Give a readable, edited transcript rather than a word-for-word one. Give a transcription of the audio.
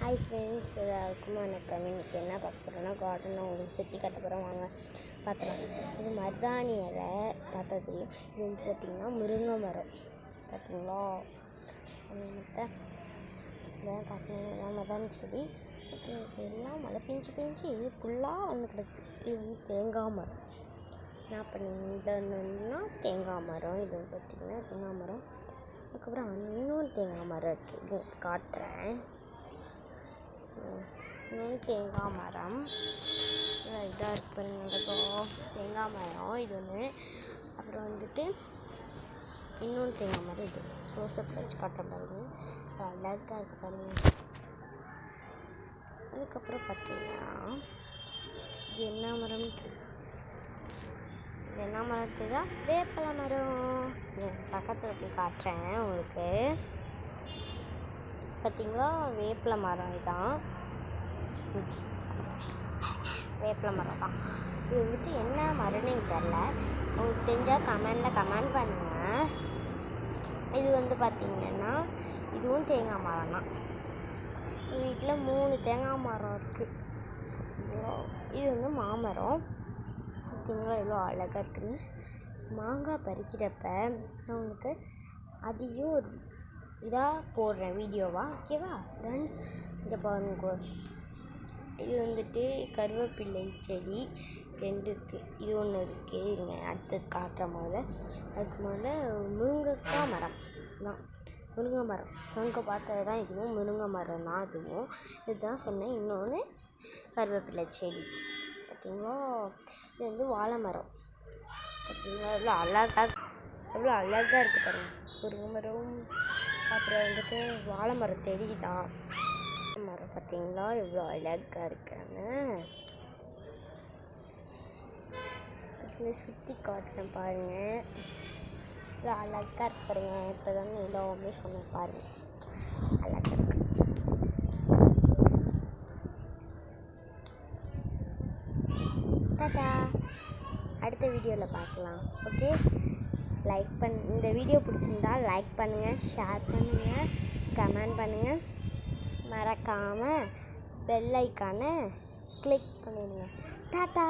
Hi friends, எல்லாருக்கும் வணக்கம். இன்றைக்கி என்ன பார்க்க போகிறோன்னா கார்டனை உங்களுக்கு சுற்றி கட்ட போகிறோம். வாங்க பார்த்துலாம். இது மருதாணி இலை பார்த்தா தெரியும். இது வந்து பார்த்திங்கன்னா முருங்கை மரம் பார்த்தீங்களா. மற்ற இதெல்லாம் பார்த்தீங்கன்னா மருதாணி செடி. ஓகே, இது எல்லாம் மழை பெஞ்சு ஃபுல்லாக வந்து கிடக்கு. இது வந்து தேங்காய் மரம். என்ன பண்ணிங்கன்னா தேங்காய் மரம். இது வந்து பார்த்திங்கன்னா தேங்காய் மரம். அதுக்கப்புறம் இன்னொரு தேங்காய் மரம் இருக்குது, இது காட்டுறேன். தேங்காய் மரம் இதாக இருக்கு பாருங்க, தேங்காய் மரம் இது ஒன்று. அப்புறம் வந்துட்டு இன்னொன்று தேங்காய் மரம், இது க்ளோஸ்அப் வச்சு காட்டுற பாருங்க, அழகாக இருக்கு பாருங்க. அதுக்கப்புறம் பார்த்தீங்கன்னா இது என்ன மரம், இது என்ன மரம் தெரியுதா? வேப்பலை மரம். பக்கத்தில் போய் காட்டுறேன் உங்களுக்கு. பார்த்தீங்களா, வேப்பிலை மரம். இதுதான் வேப்பிலை மரம் தான். இது வந்துட்டு என்ன மரம்னு எனக்கு தெரில. உங்களுக்கு தெரிஞ்சால் கமெண்ட் பண்ணுங்கள். இது வந்து பார்த்திங்கன்னா இதுவும் தேங்காய் மரம் தான். வீட்டில் 3 தேங்காய் மரம் இருக்குது. இது வந்து மாமரம். பார்த்தீங்களா எவ்வளோ அழகாக இருக்குன்னு. மாங்காய் பறிக்கிறப்ப நான் உங்களுக்கு அதையும் ஒரு இதாக போடுறேன் வீடியோவா, ஓகேவா? தென் இங்கே பாருங்க, இது வந்துட்டு கருவேப்பிலை செடி 2 இருக்குது. இது ஒன்று இருக்குது, இங்கே அடுத்தது காட்டுற போது. அதுக்கு மேலே முருங்கைக்காய் மரம் தான், முருங்கை மரம். அங்கே பார்த்தது தான் இதுவும் முருங்கை மரம் தான். இதுவும் இதுதான் சொன்னேன். இன்னொன்று கருவேப்பிலை செடி. பார்த்தீங்களா, இது வந்து வாழை மரம். பார்த்தீங்களா எவ்வளோ அழகாக இருக்குது பாருங்கள், முருங்கை மரம். அப்புறம் வந்துட்டு வாழை மரம் தெரியுதான் மரம். பார்த்தீங்களா எவ்வளோ அழகாக இருக்கான்னு. சுற்றி காட்டுறேன் பாருங்கள், இவ்வளோ அழகாக இருக்கு பாருங்க. இப்போ தான் எல்லாமே சொன்னேன் பாருங்கள், அழகாக இருக்கு. டாடா, அடுத்த வீடியோவில் பார்க்கலாம். ஓகே, இந்த வீடியோ பிடிச்சிருந்தா லைக் பண்ணுங்கள், ஷேர் பண்ணுங்கள், கமெண்ட் பண்ணுங்கள். மறக்காமல் பெல் ஐக்கானை கிளிக் பண்ணிடுங்க. டாடா.